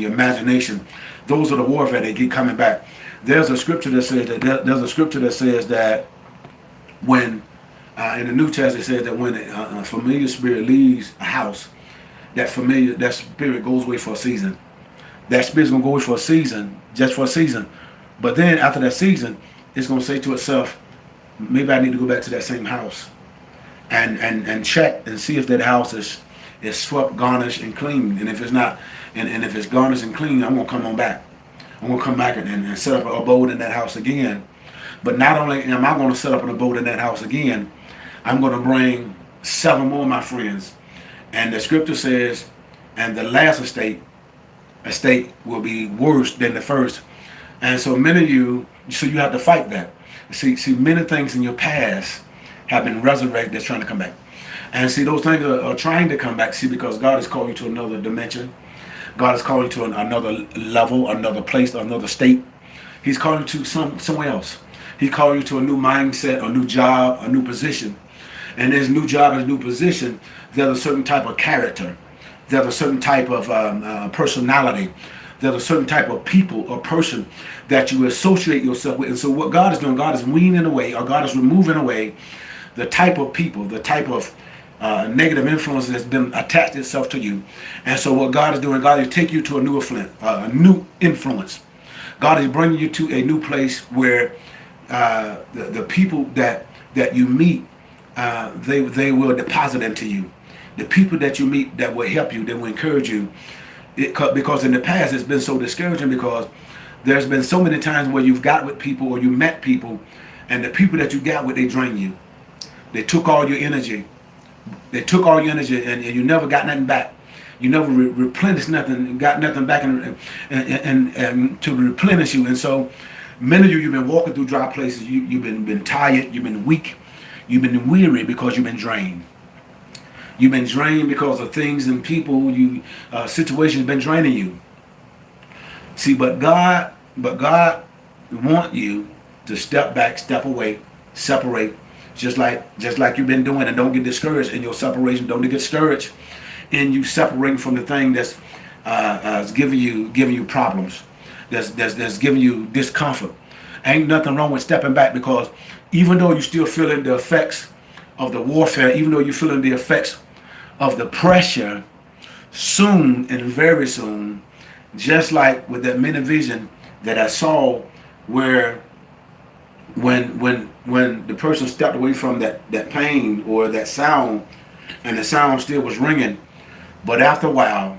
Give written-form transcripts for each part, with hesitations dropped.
your imagination. Those are the warfare that keep coming back. There's a scripture that says that when in the New Testament it says that when a familiar spirit leaves a house, that spirit goes away for a season. That spirit's gonna go away for a season, just for a season. But then after that season, it's gonna say to itself, maybe I need to go back to that same house and check and see if that house is swept, garnished, and clean. And if it's not, and if it's garnished and clean, I'm gonna come on back. I'm gonna come back and set up an abode in that house again. But not only am I gonna set up an abode in that house again, I'm gonna bring 7 more of my friends. And the scripture says, and the last estate will be worse than the first. And so many of you, so you have to fight that. See, many things in your past have been resurrected that's trying to come back. And see, those things are trying to come back, see, because God has called you to another dimension. God has called you to another level, another place, another state. He's calling you to somewhere else. He's calling you to a new mindset, a new job, a new position. And there's new job and new position, there's a certain type of character. There's a certain type of personality. There's a certain type of people or person that you associate yourself with. And so what God is doing, God is weaning away, or God is removing away the type of people, the type of negative influence that's been attached itself to you. And so what God is doing, God is taking you to a new influence. God is bringing you to a new place where the people that you meet, they will deposit into you. The people that you meet that will help you, that will encourage you. Because in the past it's been so discouraging, because there's been so many times where you've got with people or you met people, and the people that you got with, they drain you. They took all your energy. And you never got nothing back. You never replenished nothing, got nothing back and to replenish you. And so many of you've been walking through dry places. You've been tired, you've been weak, you've been weary because you've been drained. You've been drained because of things and people, situations been draining you. See, but God wants you to step back, step away, separate, just like you've been doing, and don't get discouraged in your separation. Don't get discouraged in you separating from the thing that's giving you problems, that's giving you discomfort. Ain't nothing wrong with stepping back, because even though you're still feeling the effects of the warfare, even though you're feeling the effects of the pressure, soon and very soon, just like with that mini vision that I saw, where when the person stepped away from that pain or that sound, and the sound still was ringing, but after a while,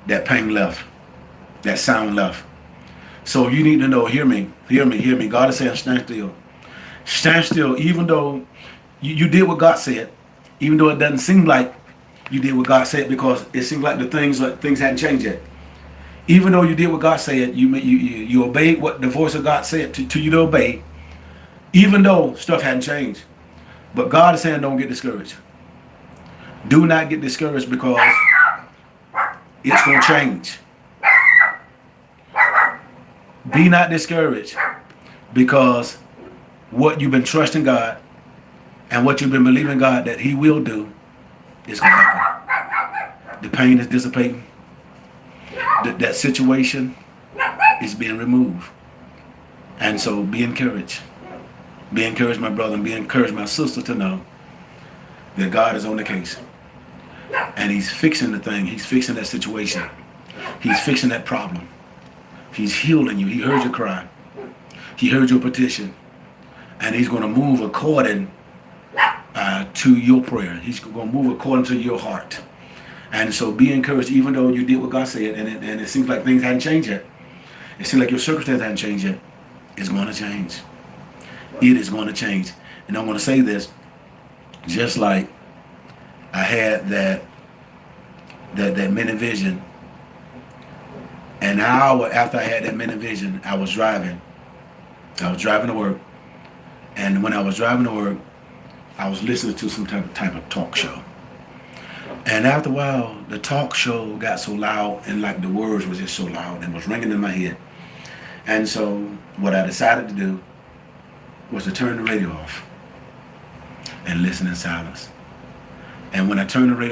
that pain left, that sound left. So you need to know, hear me. God is saying, stand still. Stand still, even though you did what God said, even though it doesn't seem like you did what God said, because it seems like things hadn't changed yet. Even though you did what God said, you obeyed what the voice of God said to you to obey, even though stuff hadn't changed. But God is saying, don't get discouraged. Do not get discouraged, because it's going to change. Be not discouraged, because what you've been trusting God and what you've been believing God that He will do is going to happen. The pain is dissipating. That situation is being removed. And so be encouraged. Be encouraged, my brother, and be encouraged, my sister, to know that God is on the case. And He's fixing the thing. He's fixing that situation. He's fixing that problem. He's healing you. He heard your cry. He heard your petition. And He's going to move according to your prayer. He's going to move according to your heart. And so be encouraged, even though you did what God said, and it seems like things hadn't changed yet. It seems like your circumstances hadn't changed yet. It's going to change. It is going to change. And I'm going to say this, just like I had that mini vision. An hour after I had that mini vision, I was driving to work. And when I was driving to work, I was listening to some type of talk show. And after a while, the talk show got so loud, and like the words was just so loud and was ringing in my head. And so what I decided to do was to turn the radio off and listen in silence. And when I turned the radio